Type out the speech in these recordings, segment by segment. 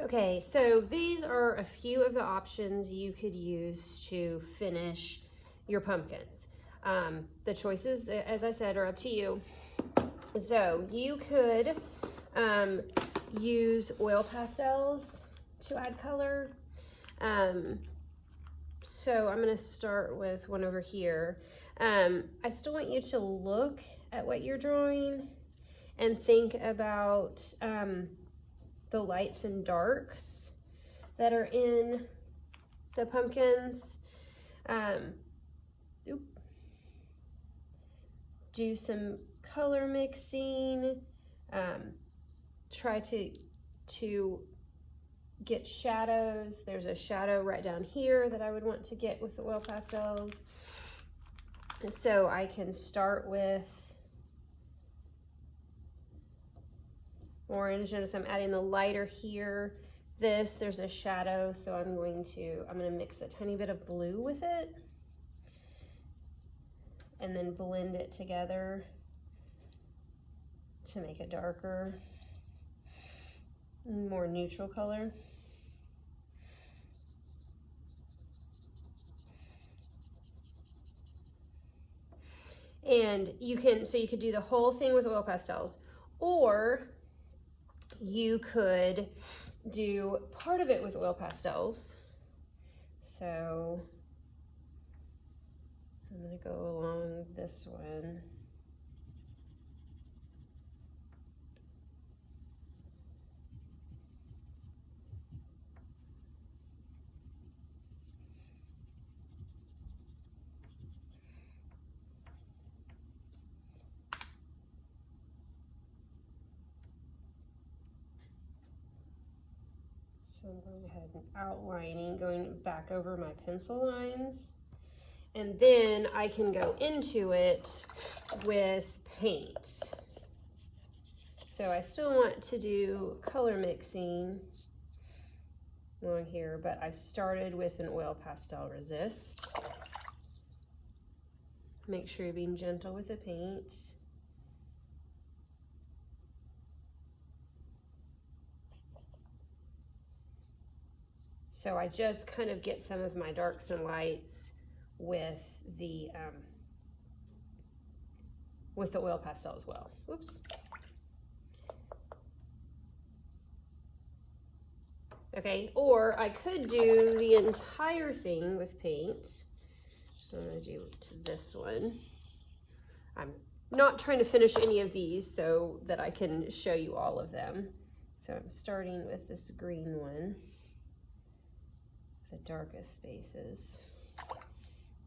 Okay, so these are a few of the options you could use to finish your pumpkins. The choices, as I said, are up to you. So you could use oil pastels to add color. So I'm going to start with one over here. I still want you to look at what you're drawing and think about the lights and darks that are in the pumpkins. Do some color mixing. Try to get shadows. There's a shadow right down here that I would want to get with the oil pastels. So I can start with orange. Notice I'm adding the lighter here. There's a shadow, so I'm going to mix a tiny bit of blue with it and then blend it together to make a darker, more neutral color. And you could do the whole thing with oil pastels, or you could do part of it with oil pastels. So I'm going to go along this one. So I'm going ahead and outlining, going back over my pencil lines. And then I can go into it with paint. So I still want to do color mixing along here, but I started with an oil pastel resist. Make sure you're being gentle with the paint. So I just kind of get some of my darks and lights with the oil pastel as well. Oops. Okay, or I could do the entire thing with paint. So I'm gonna do to this one. I'm not trying to finish any of these so that I can show you all of them. So I'm starting with this green one, the darkest spaces.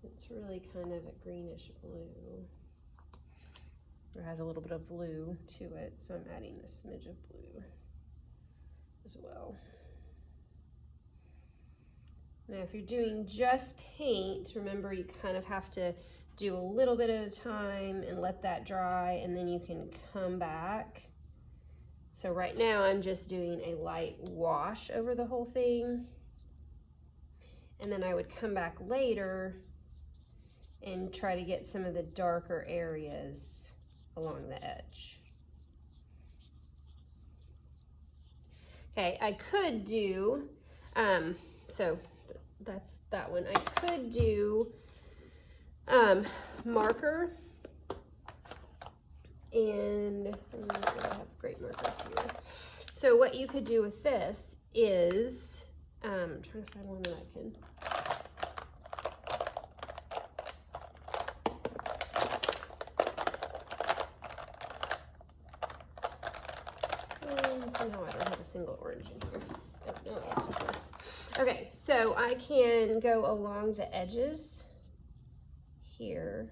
It's really kind of a greenish blue. It has a little bit of blue to it, so I'm adding a smidge of blue as well. Now, if you're doing just paint, remember you kind of have to do a little bit at a time and let that dry, and then you can come back. So right now I'm just doing a light wash over the whole thing. And then I would come back later and try to get some of the darker areas along the edge. Okay, I could do, so that's that one. I could do marker, and I have great markers here. So what you could do with this is, I'm trying to find one that I can. Somehow I don't have a single orange in here. Oh, no, yes, there's this. Okay, so I can go along the edges here.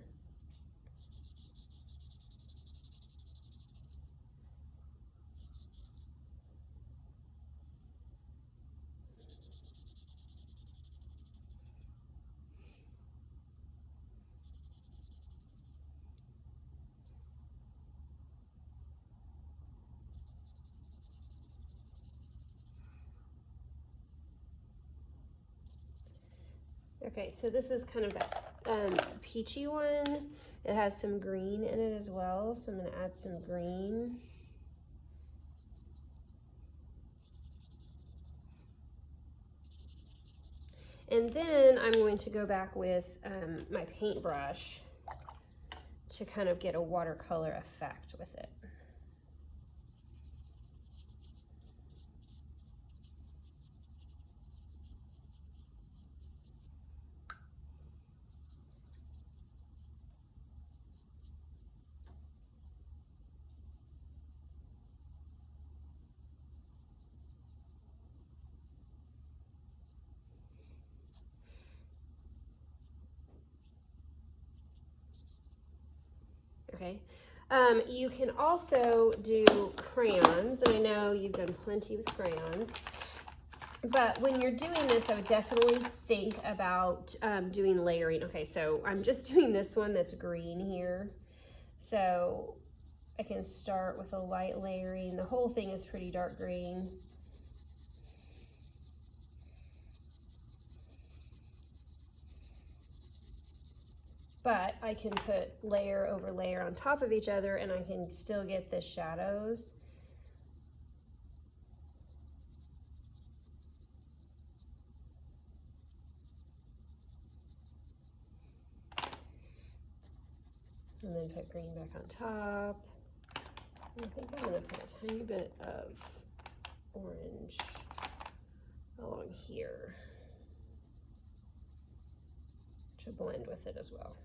Okay, so this is kind of that peachy one. It has some green in it as well, so I'm going to add some green. And then I'm going to go back with my paintbrush to kind of get a watercolor effect with it. Okay, you can also do crayons, and I know you've done plenty with crayons, but when you're doing this, I would definitely think about doing layering. Okay, so I'm just doing this one that's green here, so I can start with a light layering. The whole thing is pretty dark green. But I can put layer over layer on top of each other and I can still get the shadows. And then put green back on top. I think I'm gonna put a tiny bit of orange along here to blend with it as well.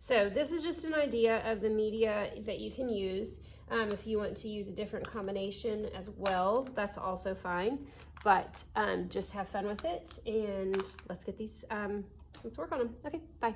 So this is just an idea of the media that you can use. If you want to use a different combination as well, that's also fine. But just have fun with it, and let's get these, let's work on them. Okay, bye.